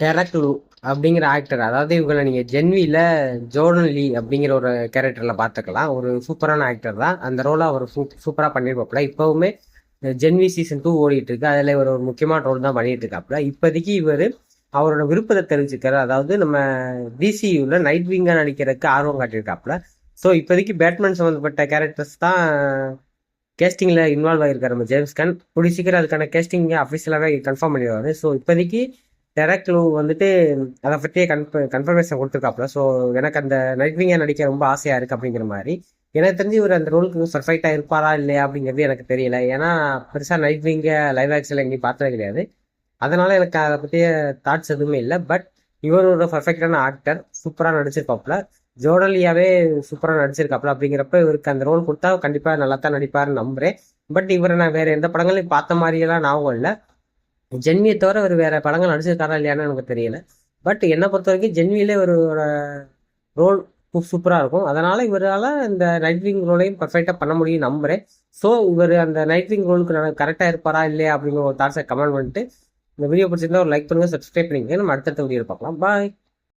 Derek லூ அப்படிங்கிற actor, அதாவது இவங்களை நீங்க ஜென்வில ஜோர்டன் லீ அப்படிங்கிற ஒரு கேரக்டர்ல பார்த்துக்கலாம். ஒரு சூப்பரான ஆக்டர் தான். அந்த ரோலை அவர் சூப்பரா பண்ணிருப்பாப்ல. இப்பவுமே ஜென்வி சீசன் 2 ஓடிட்டு இருக்கு. அதுல இவர் ஒரு முக்கியமான ரோல் தான் பண்ணிட்டு இருக்காப்ல. இப்போதைக்கு இவர் அவரோட விருப்பத்தை தெரிவிச்சுக்கிறார். அதாவது நம்ம டிசியூல நைட் விங்கா நடிக்கிறதுக்கு ஆர்வம் காட்டியிருக்காப்ல. ஸோ இப்போதைக்கு பேட்மேன் சம்மந்தப்பட்ட கேரக்டர்ஸ் தான் கேஸ்டிங்ல இன்வால்வ் ஆகிருக்காரு நம்ம ஜேம்ஸ் கன். கூடிய சீக்கிரம் அதுக்கான கேஸ்டிங் அஃபிஷியலாகவே கன்ஃபார்ம் பண்ணிடுவாரு. ஸோ இப்போதைக்கு டெரக் லூ வந்துட்டு அதை பற்றியே கன்ஃபர்மேஷன் கொடுத்துருக்காப்புல. ஸோ எனக்கு அந்த நைட் விங்கா நடிக்க ரொம்ப ஆசையா இருக்கு அப்படிங்கிற மாதிரி. எனக்கு தெரிஞ்சு இவர் அந்த ரோலுக்கு பர்ஃபெக்டா இருப்பாரா இல்லையா அப்படிங்கிறது எனக்கு தெரியல. ஏன்னா பெருசா நைட் விங்க லைவ் ஆக்ஷன்ல எங்கேயும் பார்த்தது கிடையாது. அதனால எனக்கு அதை பற்றிய தாட்ஸ் எதுவுமே இல்லை. பட் இவர் ஒரு பர்ஃபெக்டான ஆக்டர், சூப்பராக நடிச்சிருப்பாப்புல. ஜோடலியாவே சூப்பராக நடிச்சிருக்காப்புல. அப்படிங்கிறப்ப இவருக்கு அந்த ரோல் கொடுத்தா கண்டிப்பாக நல்லா தான் நடிப்பாருன்னு நம்புறேன். பட் இவரை நான் வேற எந்த படங்களையும் பார்த்த மாதிரியெல்லாம் ஞாபகம் இல்லை. ஜென்வியை தவிர அவர் வேற படங்கள் நடிச்சிருக்காரா இல்லையான்னு எனக்கு தெரியல. பட் என்னை பொறுத்த வரைக்கும் ஜென்வியிலே இவரோட ரோல் சூப்பராக இருக்கும். அதனால இவரால் இந்த நைட் விங் ரோலையும் பர்ஃபெக்டாக பண்ண முடியும் நம்புறேன். ஸோ இவர் அந்த நைட் விங் ரோலுக்கு கரெக்டாக இருப்பாரா இல்லையா அப்படிங்கிற ஒரு தாட்ஸை கமெண்ட் பண்ணிட்டு இந்த வீடியோ பிடிச்சிருந்தா ஒரு லைக் பண்ணுங்க, சப்ஸ்கிரைப் பண்ணிக்கங்க. நம்ம அடுத்தடுத்த வீடியோ பார்க்கலாம். பாய்.